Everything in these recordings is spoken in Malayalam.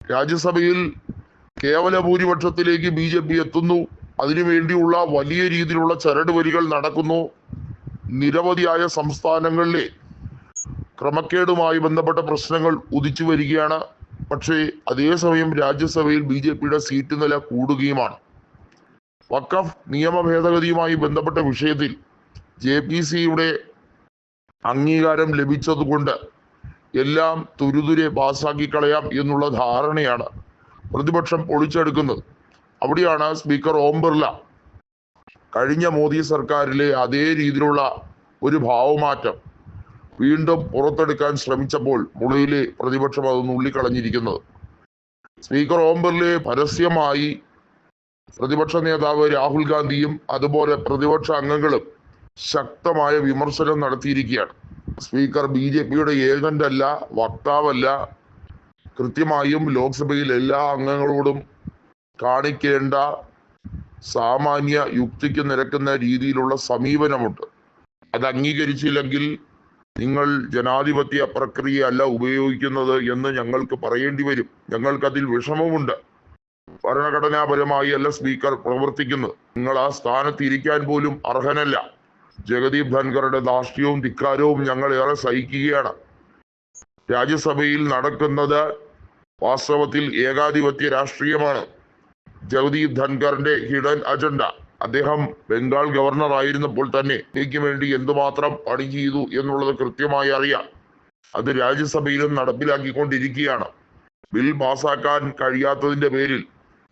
രാജ്യസഭയിൽ കേവല ഭൂരിപക്ഷത്തിലേക്ക് BJP എത്തുന്നു. അതിനുവേണ്ടിയുള്ള വലിയ രീതിയിലുള്ള ചരടുവലികൾ നടക്കുന്നു. നിരവധിയായ സംസ്ഥാനങ്ങളിലെ ക്രമക്കേടുമായി ബന്ധപ്പെട്ട പ്രശ്നങ്ങൾ ഉദിച്ചു വരികയാണ്. പക്ഷേ അതേസമയം രാജ്യസഭയിൽ BJPയുടെ സീറ്റ് നില കൂടുകയുമാണ്. വഖഫ് നിയമ ഭേദഗതിയുമായി ബന്ധപ്പെട്ട വിഷയത്തിൽ JPCയുടെ അംഗീകാരം ലഭിച്ചതുകൊണ്ട് എല്ലാം തുരുതുരെ പാസാക്കി കളയാം എന്നുള്ള ധാരണയാണ് പ്രതിപക്ഷം പൊളിച്ചെടുക്കുന്നത്. അവിടെയാണ് സ്പീക്കർ ഓം ബിർള കഴിഞ്ഞ മോദി സർക്കാരിലെ അതേ രീതിയിലുള്ള ഒരു ഭാവമാറ്റം വീണ്ടും പുറത്തെടുക്കാൻ ശ്രമിച്ചപ്പോൾ മുളയിലെ പ്രതിപക്ഷം അത് നുള്ളിക്കളഞ്ഞിരിക്കുന്നത്. സ്പീക്കർ ഓം ബിർളയെ പരസ്യമായി പ്രതിപക്ഷ നേതാവ് രാഹുൽ ഗാന്ധിയും അതുപോലെ പ്രതിപക്ഷ അംഗങ്ങളും ശക്തമായ വിമർശനം നടത്തിയിരിക്കുകയാണ്. സ്പീക്കർ BJPയുടെ ഏജന്റ് അല്ല, വക്താവല്ല. കൃത്യമായും ലോക്സഭയിൽ എല്ലാ അംഗങ്ങളോടും കാണിക്കേണ്ട സാമാന്യ യുക്തിക്ക് നിരക്കുന്ന രീതിയിലുള്ള സമീപനമുണ്ട്. അത് അംഗീകരിച്ചില്ലെങ്കിൽ നിങ്ങൾ ജനാധിപത്യ പ്രക്രിയ അല്ല ഉപയോഗിക്കുന്നത് എന്ന് ഞങ്ങൾക്ക് പറയേണ്ടി വരും. ഞങ്ങൾക്കതിൽ വിഷമമുണ്ട്. ഭരണഘടനാപരമായി അല്ല സ്പീക്കർ പ്രവർത്തിക്കുന്നത്. നിങ്ങൾ ആ സ്ഥാനത്ത് ഇരിക്കാൻ പോലും അർഹനല്ല. ജഗദീപ് ധൻഖറുടെ ധാർഷ്ട്യവും ധിക്കാരവും ഞങ്ങൾ ഏറെ സഹിക്കുകയാണ്. രാജ്യസഭയിൽ നടക്കുന്നത് വാസ്തവത്തിൽ ഏകാധിപത്യ രാഷ്ട്രീയമാണ്. ജഗദീപ് ധൻഖറിന്റെ ഹിഡൻ അജണ്ട. അദ്ദേഹം ബംഗാൾ ഗവർണർ ആയിരുന്നപ്പോൾ തന്നെ ഇന്ത്യക്ക് വേണ്ടി എന്തുമാത്രം പണി ചെയ്തു എന്നുള്ളത് കൃത്യമായി അറിയാം. അത് രാജ്യസഭയിലും നടപ്പിലാക്കിക്കൊണ്ടിരിക്കുകയാണ്. ബിൽ പാസാക്കാൻ കഴിയാത്തതിന്റെ പേരിൽ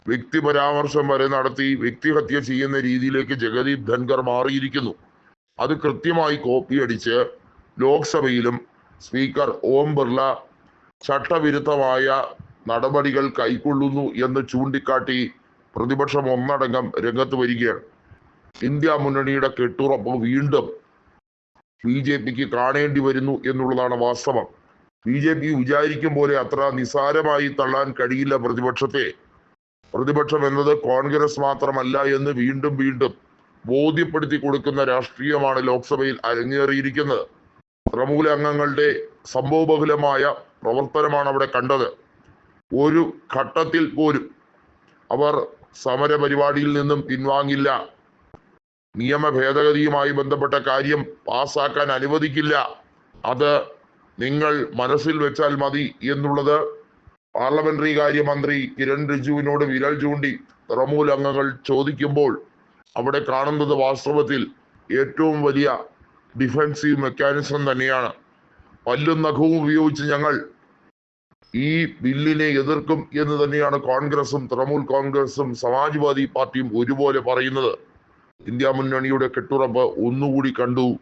വ്യക്തി പരാമർശം വരെ നടത്തി വ്യക്തിഹത്യ ചെയ്യുന്ന രീതിയിലേക്ക് ജഗദീപ് ധൻഖർ മാറിയിരിക്കുന്നു. അത് കൃത്യമായി കോപ്പിയടിച്ച് ലോക്സഭയിലും സ്പീക്കർ ഓം ബിർള ചട്ടവിരുദ്ധമായ നടപടികൾ കൈക്കൊള്ളുന്നു എന്ന് ചൂണ്ടിക്കാട്ടി പ്രതിപക്ഷം ഒന്നടങ്കം രംഗത്ത് വരികയാണ്. ഇന്ത്യ മുന്നണിയുടെ കെട്ടുറപ്പ് വീണ്ടും BJPക്ക് കാണേണ്ടി വരുന്നു എന്നുള്ളതാണ് വാസ്തവം. BJP വിചാരിക്കും പോലെ അത്ര നിസാരമായി തള്ളാൻ കഴിയില്ല പ്രതിപക്ഷത്തെ. പ്രതിപക്ഷം എന്നത് കോൺഗ്രസ് മാത്രമല്ല എന്ന് വീണ്ടും വീണ്ടും ബോധ്യപ്പെടുത്തി കൊടുക്കുന്ന രാഷ്ട്രീയമാണ് ലോക്സഭയിൽ അരങ്ങേറിയിരിക്കുന്നത്. തൃണമൂല അംഗങ്ങളുടെ സംഭവബഹുലമായ പ്രവർത്തനമാണ് അവിടെ കണ്ടത്. ഒരു ഘട്ടത്തിൽ പോലും അവർ സമര പരിപാടിയിൽ നിന്നും പിൻവാങ്ങില്ല. നിയമ ഭേദഗതിയുമായി ബന്ധപ്പെട്ട കാര്യം പാസാക്കാൻ അനുവദിക്കില്ല. അത് നിങ്ങൾ മനസ്സിൽ വെച്ചാൽ മതി എന്നുള്ളത് പാർലമെന്ററി കാര്യമന്ത്രി കിരൺ റിജിജുവിനോട് വിരൽ ചൂണ്ടി തൃണമൂൽ അംഗങ്ങൾ ചോദിക്കുമ്പോൾ അവിടെ കാണുന്നത് വാസ്തവത്തിൽ ഏറ്റവും വലിയ ഡിഫൻസീവ് മെക്കാനിസം തന്നെയാണ്. പല്ലും നഖവും ഉപയോഗിച്ച് ഞങ്ങൾ ഈ ബില്ലിനെ എതിർക്കും എന്ന് തന്നെയാണ് കോൺഗ്രസും തൃണമൂൽ കോൺഗ്രസും സമാജ്വാദി പാർട്ടിയും ഒരുപോലെ പറയുന്നത്. ഇന്ത്യ മുന്നണിയുടെ കെട്ടുറപ്പ് ഒന്നുകൂടി കണ്ടു.